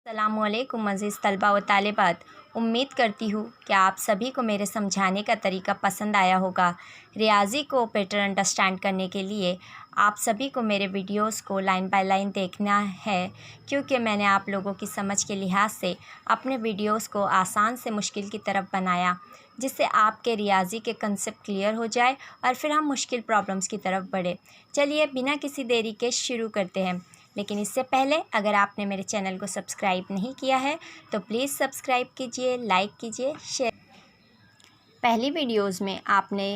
अस्सलामुअलैकुम अज़ीज़ तलबा व तालिबात। उम्मीद करती हूँ कि आप सभी को मेरे समझाने का तरीका पसंद आया होगा। रियाज़ी को बेटर अंडरस्टैंड करने के लिए आप सभी को मेरे वीडियोस को लाइन बाय लाइन देखना है, क्योंकि मैंने आप लोगों की समझ के लिहाज से अपने वीडियोस को आसान से मुश्किल की तरफ बनाया, जिससे आपके रियाज़ी के कंसेप्ट क्लियर हो जाए और फिर हम मुश्किल प्रॉब्लम्स की तरफ बढ़े। चलिए बिना किसी देरी के शुरू करते हैं। लेकिन इससे पहले अगर आपने मेरे चैनल को सब्सक्राइब नहीं किया है तो प्लीज़ सब्सक्राइब कीजिए, लाइक कीजिए, शेयर। पहली वीडियोस में आपने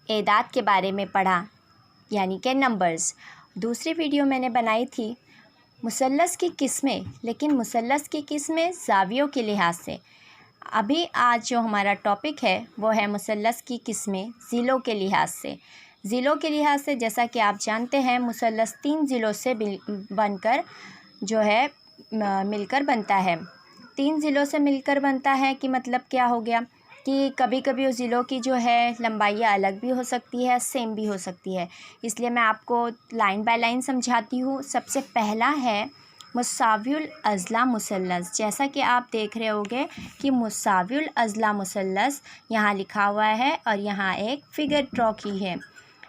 एदाद के बारे में पढ़ा, यानी कि नंबर्स। दूसरी वीडियो मैंने बनाई थी मुसल्लस की किस्में, लेकिन मुसल्लस की किस्में ज़ावियों के लिहाज से। अभी आज जो हमारा टॉपिक है वो है मुसल्लस की किस्में ज़िलों के लिहाज से। ज़िलों के लिहाज से जैसा कि आप जानते हैं, मुसल्लस 3 ज़िलों से बनकर जो है मिलकर बनता है। 3 ज़िलों से मिलकर बनता है कि मतलब क्या हो गया कि कभी कभी उस ज़िलों की जो है लंबाइयाँ अलग भी हो सकती है, सेम भी हो सकती है। इसलिए मैं आपको लाइन बाय लाइन समझाती हूँ। सबसे पहला है मुसावियुल अज़ला मुसल्लस। जैसा कि आप देख रहे होंगे कि मुसावियुल अज़ला मुसल्लस यहाँ लिखा हुआ है और यहाँ एक फ़िगर ड्रॉ की है।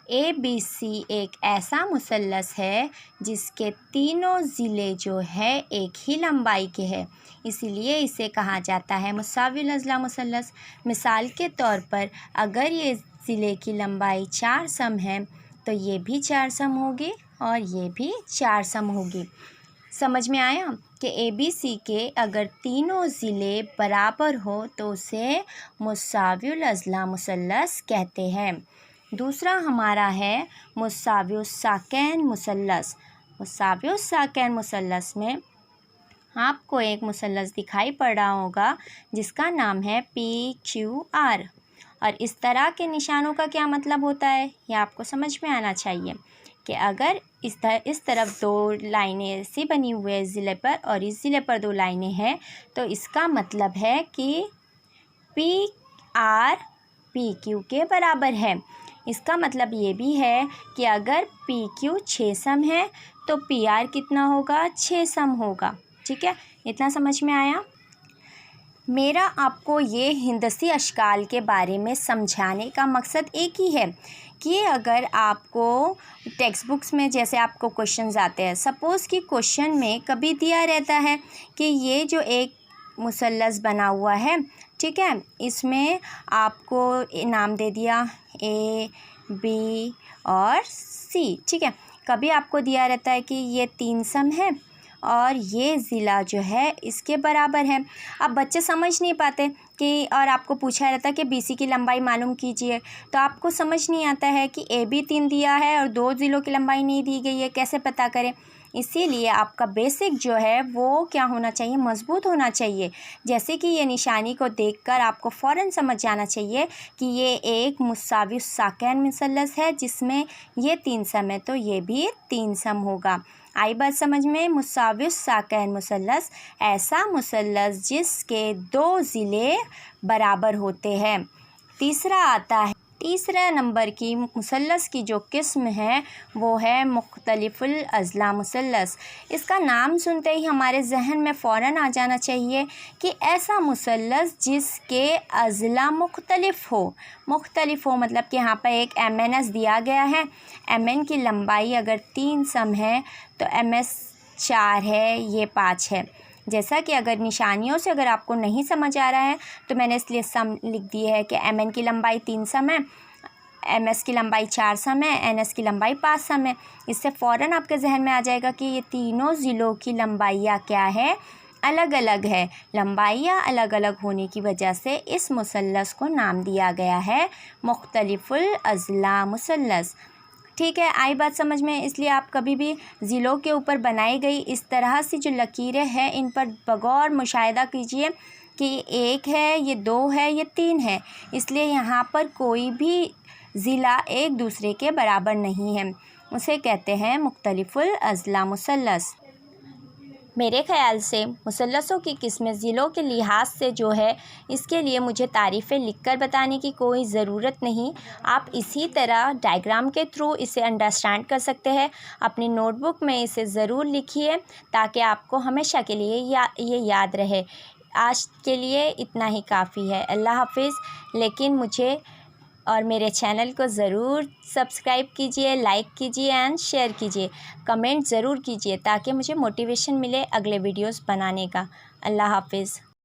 ABC एक ऐसा मुसल्लस है जिसके तीनों ज़िले जो है एक ही लंबाई के हैं, इसीलिए इसे कहा जाता है मुसावियुल अज़ला मुसल्लस। मिसाल के तौर पर अगर ये ज़िले की लंबाई 4 सम है तो ये भी 4 सम होगी और ये भी 4 सम होगी। समझ में आया कि ABC के अगर तीनों ज़िले बराबर हो तो उसे मुसावियुल अज़ला मुसल्लस कहते हैं। दूसरा हमारा है मुसावियुस साकैन मुसल्लस। मुसावियुस साकैन मुसल्लस में आपको एक मुसल्लस दिखाई पड़ रहा होगा जिसका नाम है PQR। और इस तरह के निशानों का क्या मतलब होता है, यह आपको समझ में आना चाहिए कि अगर इस तरफ 2 लाइनें ऐसी बनी हुई है इस ज़िले पर और इस ज़िले पर 2 लाइनें हैं, तो इसका मतलब है कि PR PQ के बराबर है। इसका मतलब ये भी है कि अगर PQ 6 सम है तो PR कितना होगा, 6 सम होगा। ठीक है, इतना समझ में आया। मेरा आपको ये हिंदसी अशकाल के बारे में समझाने का मकसद एक ही है कि अगर आपको टेक्स्ट बुक्स में जैसे आपको क्वेश्चंस आते हैं, सपोज़ कि क्वेश्चन में कभी दिया रहता है कि ये जो एक मुसल्लस बना हुआ है, ठीक है, इसमें आपको नाम दे दिया A B और C। ठीक है, कभी आपको दिया रहता है कि ये 3 सम है और ये ज़िला जो है इसके बराबर है। अब बच्चे समझ नहीं पाते कि, और आपको पूछा रहता है कि BC की लंबाई मालूम कीजिए, तो आपको समझ नहीं आता है कि AB 3 दिया है और 2 ज़िलों की लंबाई नहीं दी गई है, कैसे पता करें। इसीलिए आपका बेसिक जो है वो क्या होना चाहिए, मज़बूत होना चाहिए। जैसे कि ये निशानी को देखकर आपको फ़ौरन समझ जाना चाहिए कि ये एक मुसावियुस साकैन मुसल्लस है जिसमें ये 3 सम है तो ये भी 3 सम होगा। आई बात समझ में। मुसावियुस साकैन मुसल्लस ऐसा मुसल्लस जिसके 2 ज़िले बराबर होते हैं। तीसरा नंबर की मुसल्लस की जो किस्म है वो है मुख्तलिफुल अज़ला मुसल्लस। इसका नाम सुनते ही हमारे जहन में फ़ौरन आ जाना चाहिए कि ऐसा मुसल्लस जिसके अज़ला मुख्तलिफ हो मतलब कि यहाँ पर एक MNS दिया गया है। MN की लंबाई अगर 3 सम है तो MS 4 है, ये 5 है। जैसा कि अगर निशानियों से अगर आपको नहीं समझ आ रहा है तो मैंने इसलिए सम लिख दी है कि MN की लंबाई 3 सम है, MS की लंबाई 4 सम है, NS की लंबाई 5 सम है। इससे फ़ौरन आपके जहन में आ जाएगा कि ये तीनों ज़िलों की लंबाइयाँ क्या है, अलग अलग है। लंबाइयाँ अलग अलग होने की वजह से इस मुसल्लस को नाम दिया गया है मुख्तलिफुल अज़ला मुसल्लस। ठीक है, आई बात समझ में। इसलिए आप कभी भी ज़िलों के ऊपर बनाई गई इस तरह से जो लकीरें हैं इन पर बगौर मुशाहिदा कीजिए कि ये 1 है, ये 2 है, ये 3 है। इसलिए यहाँ पर कोई भी ज़िला एक दूसरे के बराबर नहीं है, उसे कहते हैं मुख्तलिफुल अज़ला मुसल्लस। मेरे ख़याल से मुसल्लसों की किस्में ज़िलों के लिहाज से जो है, इसके लिए मुझे तारीफ़ें लिखकर बताने की कोई ज़रूरत नहीं। आप इसी तरह डायग्राम के थ्रू इसे अंडरस्टैंड कर सकते हैं। अपनी नोटबुक में इसे ज़रूर लिखिए ताकि आपको हमेशा के लिए ये याद रहे। आज के लिए इतना ही काफ़ी है। अल्लाह हाफ़िज़। लेकिन मुझे और मेरे चैनल को ज़रूर सब्सक्राइब कीजिए, लाइक कीजिए एंड शेयर कीजिए, कमेंट ज़रूर कीजिए ताकि मुझे मोटिवेशन मिले अगले वीडियोस बनाने का। अल्लाह हाफ़िज़।